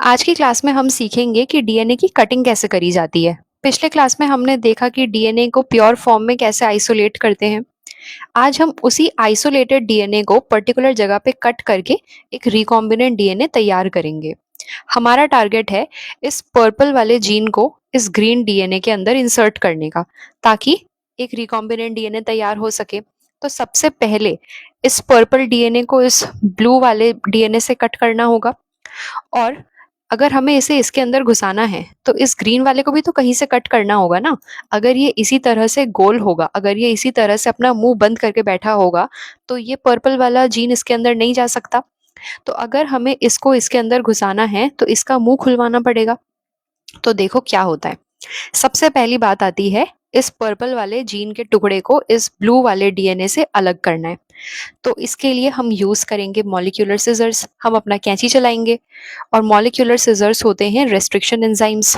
आज की क्लास में हम सीखेंगे कि डीएनए की कटिंग कैसे करी जाती है। पिछले क्लास में हमने देखा कि डीएनए को प्योर फॉर्म में कैसे आइसोलेट करते हैं। आज हम उसी आइसोलेटेड डीएनए को पर्टिकुलर जगह पे कट करके एक रिकॉम्बिनेंट डीएनए तैयार करेंगे। हमारा टारगेट है इस पर्पल वाले जीन को इस ग्रीन डीएनए के अंदर इंसर्ट करने का, ताकि एक रिकॉम्बिनेंट डीएनए तैयार हो सके। तो सबसे पहले इस पर्पल डीएनए को इस ब्लू वाले डीएनए से कट करना होगा, और अगर हमें इसे इसके अंदर घुसाना है तो इस ग्रीन वाले को भी तो कहीं से कट करना होगा ना। अगर ये इसी तरह से गोल होगा, अगर ये इसी तरह से अपना मुंह बंद करके बैठा होगा, तो ये पर्पल वाला जीन इसके अंदर नहीं जा सकता। तो अगर हमें इसको इसके अंदर घुसाना है तो इसका मुंह खुलवाना पड़ेगा। तो देखो क्या होता है। सबसे पहली बात आती है, इस पर्पल वाले जीन के टुकड़े को इस ब्लू वाले डीएनए से अलग करना है। तो इसके लिए हम यूज करेंगे मॉलिक्यूलर सिजर्स। हम अपना कैंची चलाएंगे, और मॉलिक्यूलर सिजर्स होते हैं रेस्ट्रिक्शन एंजाइम्स।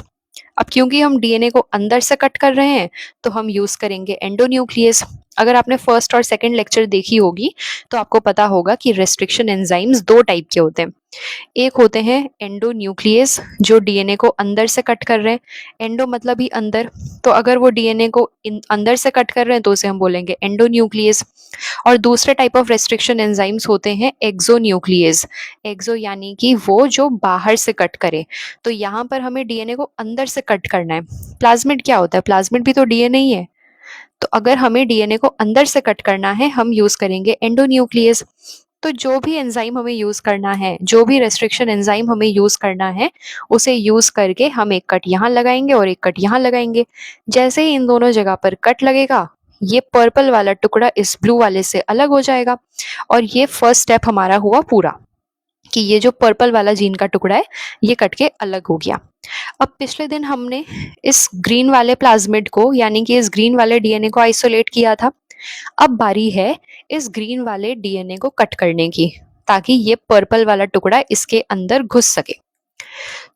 अब क्योंकि हम डीएनए को अंदर से कट कर रहे हैं, तो हम यूज करेंगे एंडोन्यूक्लियस। अगर आपने फर्स्ट और सेकंड लेक्चर देखी होगी तो आपको पता होगा कि रेस्ट्रिक्शन एंजाइम्स दो टाइप के होते हैं। एक होते हैं एंडोन्यूक्लियस, जो डीएनए को अंदर से कट कर रहे हैं। एंडो मतलब ही अंदर, तो अगर वो डीएनए को अंदर से कट कर रहे हैं तो उसे हम बोलेंगे एंडोन्यूक्लियस। और दूसरे टाइप ऑफ रेस्ट्रिक्शन एंजाइम्स होते हैं एक्सोन्यूक्लियस। एक्सो यानी कि वो जो बाहर से कट करे। तो यहाँ पर हमें डीएनए को अंदर से कट करना है। प्लाज्मिड क्या होता है? प्लाज्मिड भी तो डीएनए ही है। तो अगर हमें डीएनए को अंदर से कट करना है, हम यूज करेंगे एंडोन्यूक्लियस। तो जो भी एंजाइम हमें यूज करना है, जो भी रेस्ट्रिक्शन एंजाइम हमें यूज करना है, उसे यूज करके हम एक कट यहाँ लगाएंगे और एक कट यहाँ लगाएंगे। जैसे ही इन दोनों जगह पर कट लगेगा, ये पर्पल वाला टुकड़ा इस ब्लू वाले से अलग हो जाएगा। और ये फर्स्ट स्टेप हमारा हुआ पूरा, कि ये जो पर्पल वाला जीन का टुकड़ा है ये कट के अलग हो गया। अब पिछले दिन हमने इस ग्रीन वाले प्लाज्मिड को, यानी कि इस ग्रीन वाले डीएनए को आइसोलेट किया था। अब बारी है इस ग्रीन वाले डीएनए को कट करने की, ताकि ये पर्पल वाला टुकड़ा इसके अंदर घुस सके।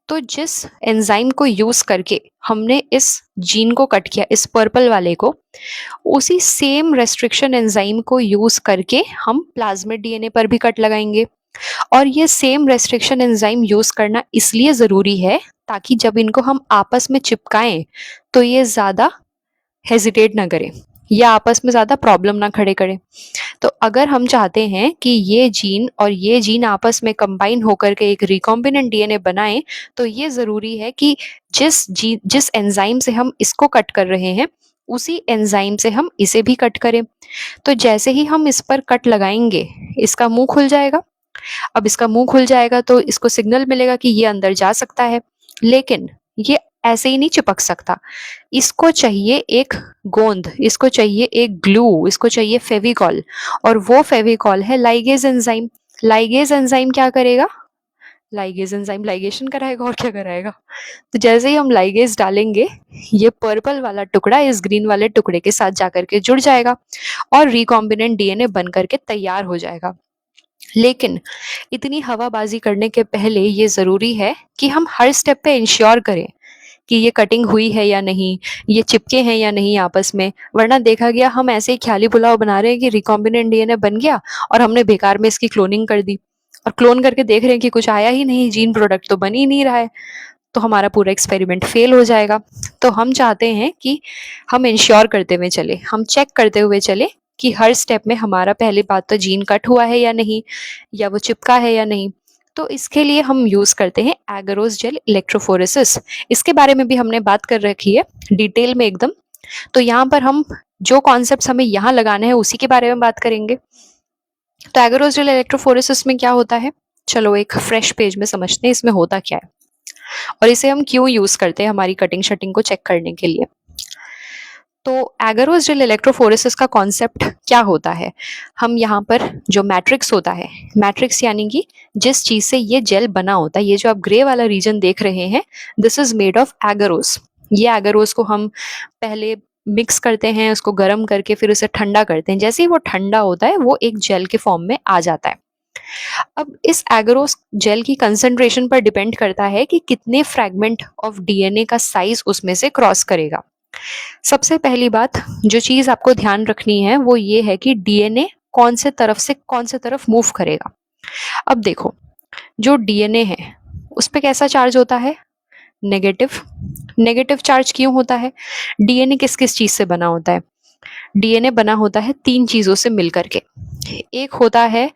तो जिस एंजाइम को यूज करके हमने इस जीन को कट किया, इस पर्पल वाले को, उसी सेम रेस्ट्रिक्शन एंजाइम को यूज करके हम प्लाज्मिड डीएनए पर भी कट लगाएंगे। और ये सेम रेस्ट्रिक्शन एंजाइम यूज करना इसलिए जरूरी है ताकि जब इनको हम आपस में चिपकाएं तो ये ज्यादा हेजिटेट ना करें या आपस में ज्यादा प्रॉब्लम ना खड़े करें। तो अगर हम चाहते हैं कि ये जीन और ये जीन आपस में कंबाइन होकर के एक रिकॉम्बिनेंट डीएनए बनाएं, तो ये जरूरी है कि जिस एंजाइम से हम इसको कट कर रहे हैं, उसी एंजाइम से हम इसे भी कट करें। तो जैसे ही हम इस पर कट लगाएंगे, इसका मुंह खुल जाएगा। अब इसका मुंह खुल जाएगा तो इसको सिग्नल मिलेगा कि ये अंदर जा सकता है। लेकिन ये ऐसे ही नहीं चिपक सकता। इसको चाहिए एक गोंद, इसको चाहिए एक ग्लू, इसको चाहिए फेविकॉल। और वो फेविकॉल है लाइगेज एंजाइम। लाइगेज एंजाइम क्या करेगा? लाइगेज एंजाइम लाइगेशन कराएगा, और क्या कराएगा? तो जैसे ही हम लाइगेज डालेंगे, ये पर्पल वाला टुकड़ा इस ग्रीन वाले टुकड़े के साथ जाकर के जुड़ जाएगा और रिकॉम्बिनेंट डीएनए बन करके तैयार हो जाएगा। लेकिन इतनी हवाबाजी करने के पहले ये जरूरी है कि हम हर स्टेप पे इंश्योर करें कि ये कटिंग हुई है या नहीं, ये चिपके हैं या नहीं आपस में। वरना देखा गया हम ऐसे ही ख्याली पुलाव बना रहे हैं कि रिकॉम्बिनेंट डीएनए बन गया और हमने बेकार में इसकी क्लोनिंग कर दी, और क्लोन करके देख रहे हैं कि कुछ आया ही नहीं, जीन प्रोडक्ट तो बन ही नहीं रहा है। तो हमारा पूरा एक्सपेरिमेंट फेल हो जाएगा। तो हम चाहते हैं कि हम इंश्योर करते हुए चले, हम चेक करते हुए चले कि हर स्टेप में हमारा पहली बात तो जीन कट हुआ है या नहीं, या वो चिपका है या नहीं। तो इसके लिए हम यूज करते हैं एगरोस जेल इलेक्ट्रोफोरेसिस। इसके बारे में भी हमने बात कर रखी है डिटेल में एकदम। तो यहाँ पर हम जो कॉन्सेप्ट्स हमें यहाँ लगाने हैं उसी के बारे में बात करेंगे। तो एगरोस जेल इलेक्ट्रोफोरेसिस में क्या होता है, चलो एक फ्रेश पेज में समझते हैं इसमें होता क्या है और इसे हम क्यों यूज करते हैं हमारी कटिंग शटिंग को चेक करने के लिए। तो एगरोस जेल इलेक्ट्रोफोरेसिस का कॉन्सेप्ट क्या होता है? हम यहाँ पर जो मैट्रिक्स होता है, मैट्रिक्स यानी कि जिस चीज से ये जेल बना होता है, ये जो आप ग्रे वाला रीजन देख रहे हैं, this is made of agarose. ये एगरोस को हम पहले मिक्स करते हैं, उसको गर्म करके फिर उसे ठंडा करते हैं। जैसे ही वो ठंडा होता है वो एक जेल के फॉर्म में आ जाता है। अब इस एगरोस जेल की कंसंट्रेशन पर डिपेंड करता है कि कितने फ्रैगमेंट ऑफ डीएनए का साइज उसमें से क्रॉस करेगा। सबसे पहली बात जो चीज आपको ध्यान रखनी है वो ये है कि डीएनए कौन से तरफ से कौन से तरफ मूव करेगा। अब देखो, जो डीएनए है उस पे कैसा चार्ज होता है? नेगेटिव। नेगेटिव चार्ज क्यों होता है? डीएनए किस किस चीज से बना होता है? डीएनए बना होता है 3 चीजों से मिलकर के। एक होता है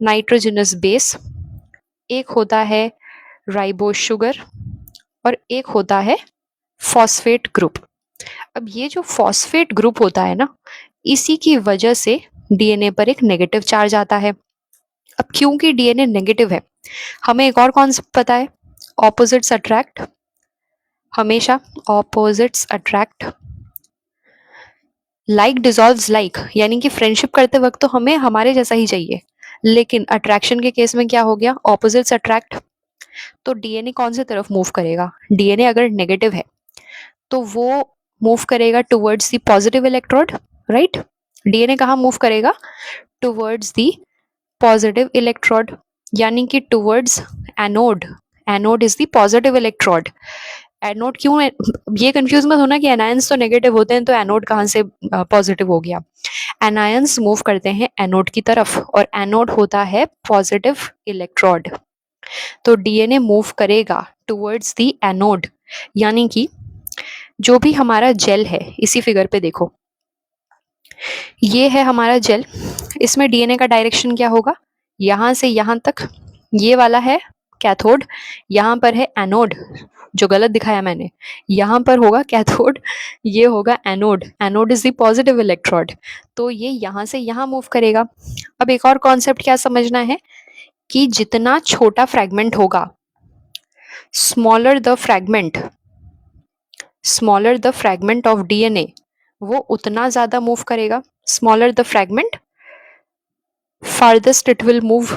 नाइट्रोजनस बेस, एक होता है राइबोज शुगर, और एक होता है फॉस्फेट ग्रुप। अब ये जो फॉस्फेट ग्रुप होता है ना, इसी की वजह से डीएनए पर एक नेगेटिव चार्ज आता है। अब क्योंकि डीएनए नेगेटिव है, हमें एक और कॉन्सेप्ट पता है, ऑपोजिट्स अट्रैक्ट। हमेशा opposites attract. Like dissolves like, यानी कि फ्रेंडशिप करते वक्त तो हमें हमारे जैसा ही चाहिए, लेकिन अट्रैक्शन के केस में क्या हो गया? Opposites attract. तो डीएनए कौन सी तरफ मूव करेगा? डीएनए अगर नेगेटिव है तो वो मूव करेगा towards the positive electrode, right? DNA कहाँ मूव करेगा? टुवर्ड्स द पॉजिटिव इलेक्ट्रोड, यानी कि towards anode. Anode is the positive electrode. Anode क्यों है? ये कंफ्यूज मत होना कि एनायंस तो नेगेटिव होते हैं तो एनोड कहाँ से पॉजिटिव हो गया। एनायंस मूव करते हैं एनोड की तरफ, और एनोड होता है पॉजिटिव इलेक्ट्रोड। तो डीएनए मूव करेगा टुवर्ड्स द एनोड, यानी कि जो भी हमारा जेल है, इसी फिगर पे देखो, ये है हमारा जेल। इसमें डीएनए का डायरेक्शन क्या होगा? यहां से यहां तक। ये वाला है कैथोड, यहां पर है एनोड, जो गलत दिखाया मैंने, यहां पर होगा कैथोड, ये होगा anode. Anode is the positive electrode, तो ये यहां से यहां मूव करेगा। अब एक और कॉन्सेप्ट क्या समझना है कि जितना छोटा फ्रैगमेंट होगा, smaller the fragment, smaller the fragment of DNA, वो उतना ज्यादा मूव करेगा। Smaller the fragment, farthest it will move,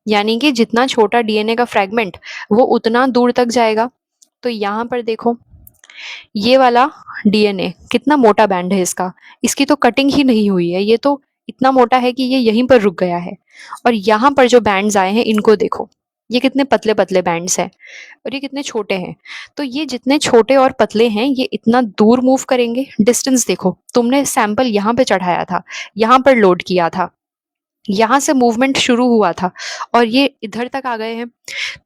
यानी कि जितना छोटा डीएनए का फ्रैगमेंट वो उतना दूर तक जाएगा। तो यहां पर देखो, ये वाला डीएनए कितना मोटा बैंड है इसका, इसकी तो कटिंग ही नहीं हुई है, ये तो इतना मोटा है कि ये यहीं पर रुक गया है। और यहाँ पर जो बैंड्स आए हैं इनको देखो, ये कितने पतले पतले बैंड्स हैं और ये कितने छोटे हैं। तो ये जितने छोटे और पतले हैं ये इतना दूर मूव करेंगे। डिस्टेंस देखो, तुमने सैंपल यहाँ पे चढ़ाया था, यहाँ पर लोड किया था, यहाँ से मूवमेंट शुरू हुआ था और ये इधर तक आ गए हैं।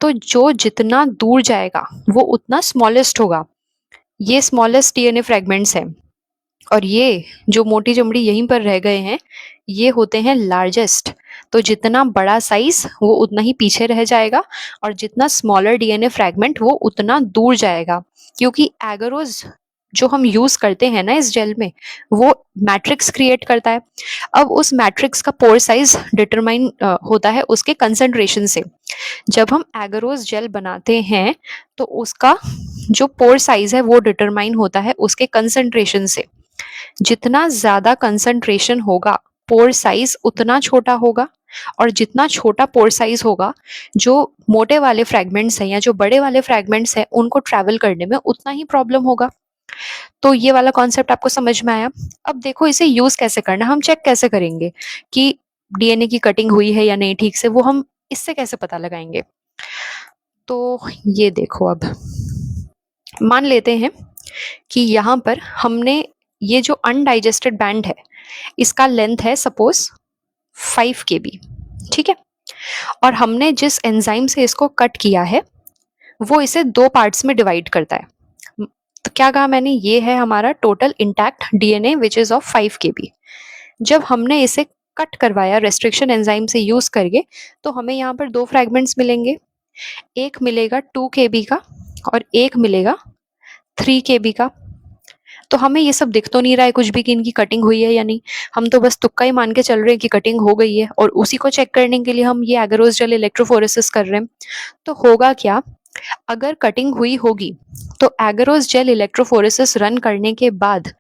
तो जो जितना दूर जाएगा वो उतना स्मॉलेस्ट होगा। ये स्मॉलेस्ट डीएनए फ्रेगमेंट्स हैं, और ये जो मोटी चमड़ी यहीं पर रह गए हैं ये होते हैं लार्जेस्ट। तो जितना बड़ा साइज वो उतना ही पीछे रह जाएगा, और जितना स्मॉलर डीएनए फ्रैगमेंट वो उतना दूर जाएगा। क्योंकि एगरोज जो हम यूज करते हैं ना इस जेल में, वो मैट्रिक्स क्रिएट करता है। अब उस मैट्रिक्स का पोर साइज डिटरमाइन होता है उसके कंसंट्रेशन से। जब हम एगरोज जेल बनाते हैं तो उसका जो पोर साइज है वो डिटरमाइन होता है उसके कंसंट्रेशन से। जितना ज्यादा कंसंट्रेशन होगा पोर साइज उतना छोटा होगा, और जितना छोटा पोर साइज होगा जो मोटे वाले फ्रैगमेंट्स हैं या जो बड़े वाले फ्रैगमेंट्स हैं उनको ट्रैवल करने में उतना ही प्रॉब्लम होगा। तो ये वाला कॉन्सेप्ट आपको समझ में आया। अब देखो इसे यूज कैसे करना, हम चेक कैसे करेंगे कि डीएनए की कटिंग हुई है या नहीं ठीक से, वो हम इससे कैसे पता लगाएंगे। तो ये देखो, अब मान लेते हैं कि यहाँ पर हमने ये जो अनडाइजेस्टेड बैंड है इसका लेंथ है सपोज 5 kb, ठीक है, और हमने जिस एंजाइम से इसको कट किया है वो इसे 2 पार्ट्स में डिवाइड करता है। तो क्या कहा मैंने, ये है हमारा total intact DNA which is of 5 kb। जब हमने इसे कट करवाया रेस्ट्रिक्शन एंजाइम से यूज करके, तो हमें यहाँ पर 2 फ्रैगमेंट्स मिलेंगे। एक मिलेगा 2 kb का और एक मिलेगा 3 kb का। तो हमें ये सब दिख तो नहीं रहा है कुछ भी कि इनकी कटिंग हुई है या नहीं, हम तो बस तुक्का ही मान के चल रहे हैं कि कटिंग हो गई है, और उसी को चेक करने के लिए हम ये एगरोस जेल इलेक्ट्रोफोरेसिस कर रहे हैं। तो होगा क्या, अगर कटिंग हुई होगी तो एगरोस जेल इलेक्ट्रोफोरेसिस रन करने के बाद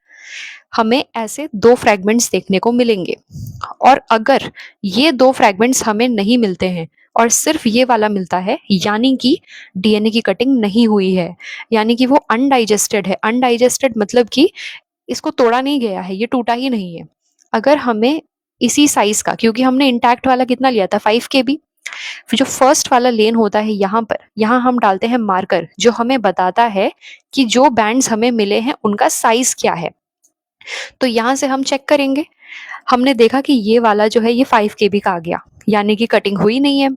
हमें ऐसे 2 फ्रैगमेंट्स देखने को मिलेंगे। और अगर ये 2 फ्रैगमेंट्स हमें नहीं मिलते हैं और सिर्फ ये वाला मिलता है, यानी कि डीएनए की कटिंग नहीं हुई है, यानी कि वो अनडाइजेस्टेड है। अनडाइजेस्टेड मतलब कि इसको तोड़ा नहीं गया है, ये टूटा ही नहीं है। अगर हमें इसी साइज का, क्योंकि हमने इंटैक्ट वाला कितना लिया था 5 kb, जो फर्स्ट वाला लेन होता है यहाँ पर, यहाँ हम डालते हैं मार्कर जो हमें बताता है कि जो बैंड्स हमें मिले हैं उनका साइज क्या है। तो यहाँ से हम चेक करेंगे हमने देखा कि ये वाला जो है ये 5 केबी का आ गया, यानी कि कटिंग हुई नहीं है।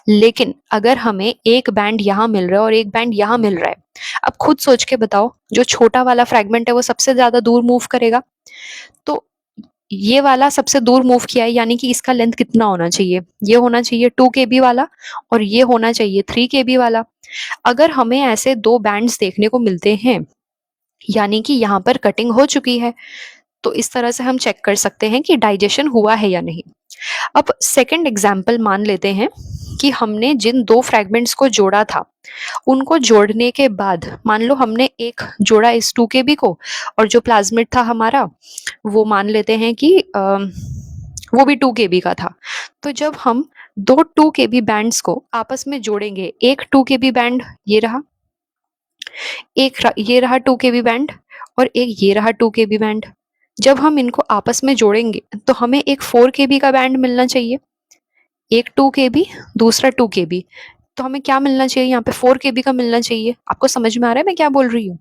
लेकिन अगर हमें एक बैंड यहाँ मिल रहा है और एक बैंड यहाँ मिल रहा है, अब खुद सोच के बताओ, जो छोटा वाला फ्रैगमेंट है वो सबसे ज्यादा दूर मूव करेगा। तो ये वाला सबसे दूर मूव किया है, यानी कि इसका लेंथ कितना होना चाहिए? ये होना चाहिए 2 केबी वाला और ये होना चाहिए 3 केबी वाला। अगर हमें ऐसे दो बैंड्स देखने को मिलते हैं, यानी कि यहाँ पर कटिंग हो चुकी है, तो इस तरह से हम चेक कर सकते हैं कि डाइजेशन हुआ है या नहीं। अब सेकंड एग्जाम्पल मान लेते हैं कि हमने जिन दो फ्रैगमेंट्स को जोड़ा था, उनको जोड़ने के बाद मान लो हमने एक जोड़ा इस 2 केबी को, और जो प्लाज्मिड था हमारा वो मान लेते हैं कि वो भी 2 केबी का था। तो जब हम दो 2 केबी बैंड्स को आपस में जोड़ेंगे, एक 2 केबी बैंड ये रहा, ये रहा 2 केबी बैंड, और एक ये रहा 2 केबी बैंड। जब हम इनको आपस में जोड़ेंगे तो हमें एक 4 केबी का बैंड मिलना चाहिए, एक 2 केबी, दूसरा 2 केबी। तो हमें क्या मिलना चाहिए? यहाँ पे 4 केबी का मिलना चाहिए। आपको समझ में आ रहा है मैं क्या बोल रही हूँ?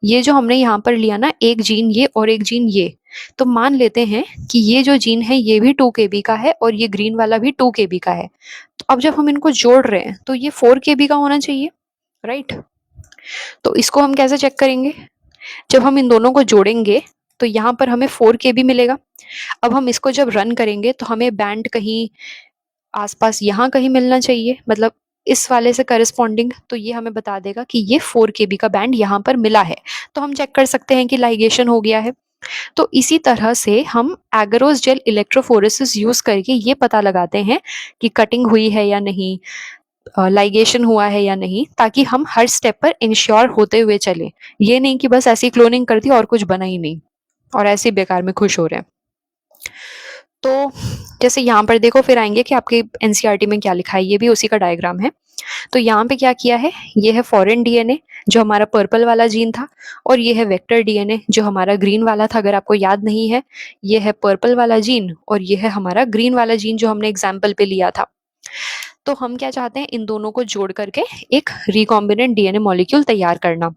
ये जो हमने यहाँ पर लिया ना, एक जीन ये और एक जीन ये, तो मान लेते हैं कि ये जो जीन है ये भी 2 केबी का है और ये ग्रीन वाला भी 2 केबी का है। तो अब जब हम इनको जोड़ रहे हैं तो ये 4 केबी का होना चाहिए, राइट? तो इसको हम कैसे चेक करेंगे? जब हम इन दोनों को जोड़ेंगे तो यहाँ पर हमें 4 केबी मिलेगा। अब हम इसको जब रन करेंगे तो हमें बैंड कहीं आसपास यहाँ कहीं मिलना चाहिए, मतलब इस वाले से करस्पॉन्डिंग, तो ये हमें बता देगा कि ये 4 केबी का बैंड यहाँ पर मिला है। तो हम चेक कर सकते हैं कि लाइगेशन हो गया है। तो इसी तरह से हम एगरोस जेल इलेक्ट्रोफोरेसिस यूज करके ये पता लगाते हैं कि कटिंग हुई है या नहीं, लाइगेशन हुआ है या नहीं, ताकि हम हर स्टेप पर इंश्योर होते हुए चलें। ये नहीं कि बस ऐसी क्लोनिंग कर दी और कुछ बना ही नहीं और ऐसे बेकार में खुश हो रहे हैं। तो जैसे यहाँ पर देखो, फिर आएंगे कि आपके एनसीईआरटी में क्या लिखा है, ये भी उसी का डायग्राम है। तो यहाँ पे क्या किया है, ये है फॉरेन डीएनए जो हमारा पर्पल वाला जीन था, और ये है वेक्टर डीएनए जो हमारा ग्रीन वाला था। अगर आपको याद नहीं है, ये है पर्पल वाला जीन और ये है हमारा ग्रीन वाला जीन जो हमने एग्जाम्पल पे लिया था। तो हम क्या चाहते हैं, इन दोनों को जोड़ करके एक रिकॉम्बिनेंट डीएनए मॉलिक्यूल तैयार करना।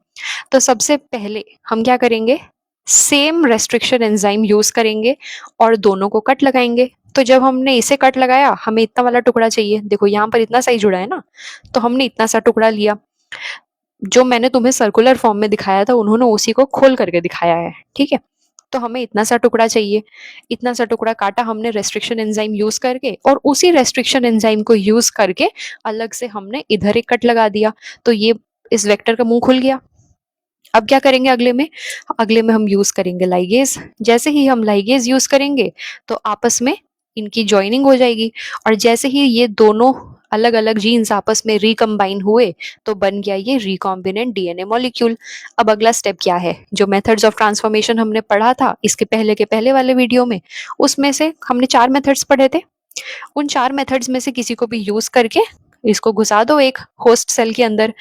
तो सबसे पहले हम क्या करेंगे, सेम रेस्ट्रिक्शन एंजाइम यूज करेंगे और दोनों को कट लगाएंगे। तो जब हमने इसे कट लगाया, हमें इतना वाला टुकड़ा चाहिए, देखो यहाँ पर इतना सही जुड़ा है ना, तो हमने इतना सा टुकड़ा लिया। जो मैंने तुम्हें सर्कुलर फॉर्म में दिखाया था, उन्होंने उसी को खोल करके दिखाया है, ठीक है? तो हमें इतना सा टुकड़ा चाहिए, इतना सा टुकड़ा काटा हमने रेस्ट्रिक्शन एंजाइम यूज करके, और उसी रेस्ट्रिक्शन एंजाइम को यूज करके अलग से हमने इधर एक कट लगा दिया। तो ये इस वेक्टर का मुंह खुल गया। अब क्या करेंगे अगले में हम यूज करेंगे लाइगेज। जैसे ही हम लाइगेज यूज करेंगे तो आपस में इनकी ज्वाइनिंग हो जाएगी, और जैसे ही ये दोनों अलग अलग जीन्स आपस में रिकम्बाइन हुए तो बन गया ये रिकॉम्बिनेंट डीएनए मॉलिक्यूल। अब अगला स्टेप क्या है, जो मेथड्स ऑफ ट्रांसफॉर्मेशन हमने पढ़ा था इसके पहले के पहले वाले वीडियो में, उसमें से हमने 4 मेथड्स पढ़े थे। उन 4 मेथड्स में से किसी को भी यूज करके इसको घुसा दो एक होस्ट सेल के अंदर।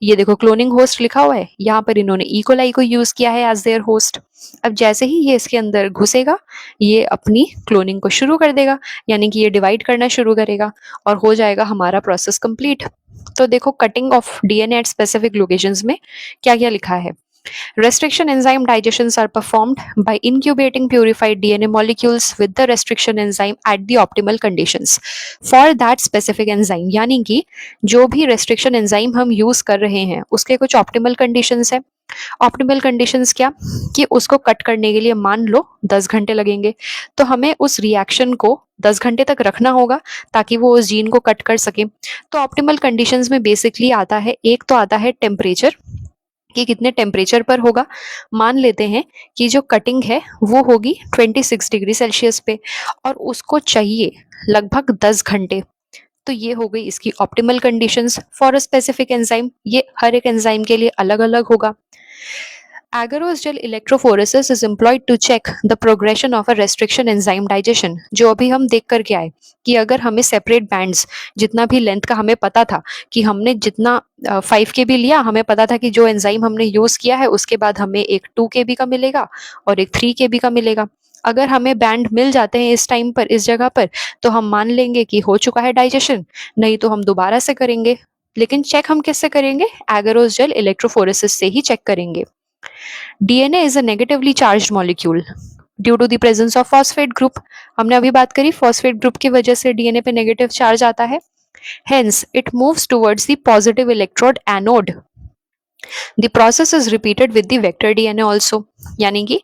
ये देखो क्लोनिंग होस्ट लिखा हुआ है, यहाँ पर इन्होंने इकोलाई को यूज किया है एज देयर होस्ट। अब जैसे ही ये इसके अंदर घुसेगा, ये अपनी क्लोनिंग को शुरू कर देगा, यानी कि ये डिवाइड करना शुरू करेगा और हो जाएगा हमारा प्रोसेस कंप्लीट। तो देखो cutting of DNA at specific locations में क्या क्या लिखा है। Restriction enzyme digestions are performed by incubating purified DNA molecules with the restriction enzyme at the optimal conditions for that specific enzyme। यानी कि जो भी restriction enzyme हम use कर रहे हैं उसके कुछ optimal conditions है। ऑप्टिमल कंडीशंस क्या, कि उसको कट करने के लिए मान लो 10 घंटे लगेंगे, तो हमें उस रिएक्शन को 10 घंटे तक रखना होगा ताकि वो उस जीन को कट कर सके। तो ऑप्टिमल कंडीशंस में बेसिकली आता है, एक तो आता है टेम्परेचर, कि कितने टेम्परेचर पर होगा। मान लेते हैं कि जो कटिंग है वो होगी 26 डिग्री सेल्सियस पे और उसको चाहिए लगभग 10 घंटे। तो ये हो गई इसकी optimal conditions for a specific enzyme. ये हर एक एंजाइम के लिए अलग अलग होगा। Agarose gel electrophoresis is employed to check the progression of a restriction enzyme digestion। जो अभी हम देख करके आए कि अगर हमें सेपरेट बैंड्स, जितना भी लेंथ का हमें पता था कि हमने जितना 5 केबी लिया, हमें पता था कि जो एंजाइम हमने यूज किया है उसके बाद हमें एक 2 केबी का मिलेगा और एक 3 केबी का मिलेगा। अगर हमें बैंड मिल जाते हैं इस टाइम पर, इस जगह पर, तो हम मान लेंगे कि हो चुका है डाइजेशन, नहीं तो हम दोबारा से करेंगे। लेकिन चेक हम किससे करेंगे? एगरोस जेल इलेक्ट्रोफोरेसिस से ही चेक करेंगे। DNA is a negatively charged molecule। Due to the presence of phosphate group. हमने अभी बात करी फॉस्फेट ग्रुप की वजह से डीएनए पे नेगेटिव चार्ज आता है। Hence it moves towards the positive electrode anode. The process is repeated with the vector DNA also. यानी कि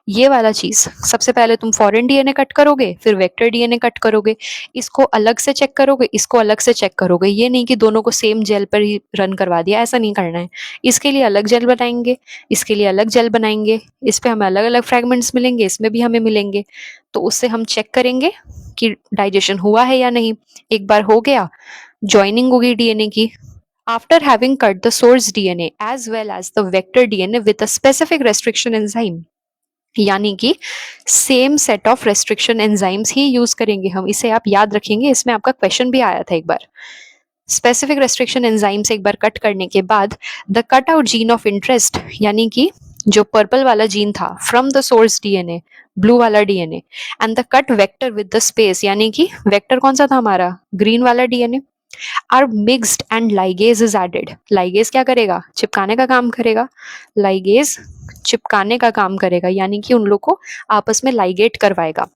ये वाला चीज, सबसे पहले तुम फॉरेन डीएनए कट करोगे, फिर वेक्टर डीएनए कट करोगे, इसको अलग से चेक करोगे, इसको अलग से चेक करोगे। ये नहीं कि दोनों को सेम जेल पर ही रन करवा दिया, ऐसा नहीं करना है। इसके लिए अलग जेल बनाएंगे, इसके लिए अलग जेल बनाएंगे, इस पे हमें अलग अलग फ्रेगमेंट्स मिलेंगे, इसमें भी हमें मिलेंगे। तो उससे हम चेक करेंगे कि डाइजेशन हुआ है या नहीं। एक बार हो गया, ज्वाइनिंग होगी डीएनए की। After having cut the source DNA as well as the vector DNA with a specific restriction enzyme, यानी कि same set of restriction enzymes he use करेंगे हम। इसे आप याद रखेंगे, इसमें आपका क्वेश्चन भी आया था एक बार। स्पेसिफिक रेस्ट्रिक्शन एंजाइम से एक बार कट करने के बाद the cut out gene of interest, यानी कि जो पर्पल वाला जीन था from the source DNA, blue वाला DNA, and the cut vector with the space, यानी कि वेक्टर कौन सा था हमारा, ग्रीन वाला DNA, are mixed and ligase is added. Ligase क्या करेगा, चिपकाने का काम करेगा। लाइगेज चिपकाने का काम करेगा, यानी कि उन लोग को आपस में लाइगेट करवाएगा।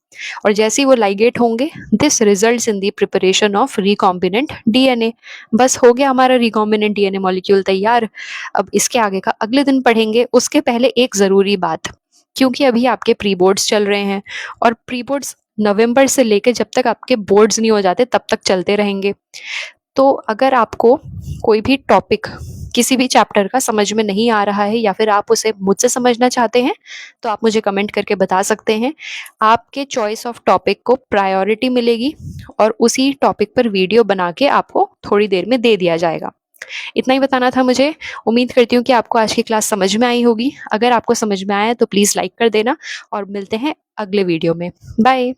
और जैसे ही वो लाइगेट होंगे, this results in the preparation of recombinant DNA. बस हो गया हमारा रिकॉम्बिनेंट डीएनए मॉलिक्यूल तैयार। अब इसके आगे का अगले दिन पढ़ेंगे। उसके पहले एक जरूरी बात, क्योंकि अभी आपके प्री बोर्ड्स चल रहे हैं और प्री बोर्ड्स नवंबर से लेकर जब तक आपके बोर्ड्स नहीं हो जाते तब तक चलते रहेंगे। तो अगर आपको कोई भी टॉपिक किसी भी चैप्टर का समझ में नहीं आ रहा है, या फिर आप उसे मुझसे समझना चाहते हैं, तो आप मुझे कमेंट करके बता सकते हैं। आपके चॉइस ऑफ टॉपिक को प्रायोरिटी मिलेगी और उसी टॉपिक पर वीडियो बना के आपको थोड़ी देर में दे दिया जाएगा। इतना ही बताना था मुझे। उम्मीद करती हूँ कि आपको आज की क्लास समझ में आई होगी। अगर आपको समझ में आया तो प्लीज़ लाइक कर देना और मिलते हैं अगले वीडियो में। बाय।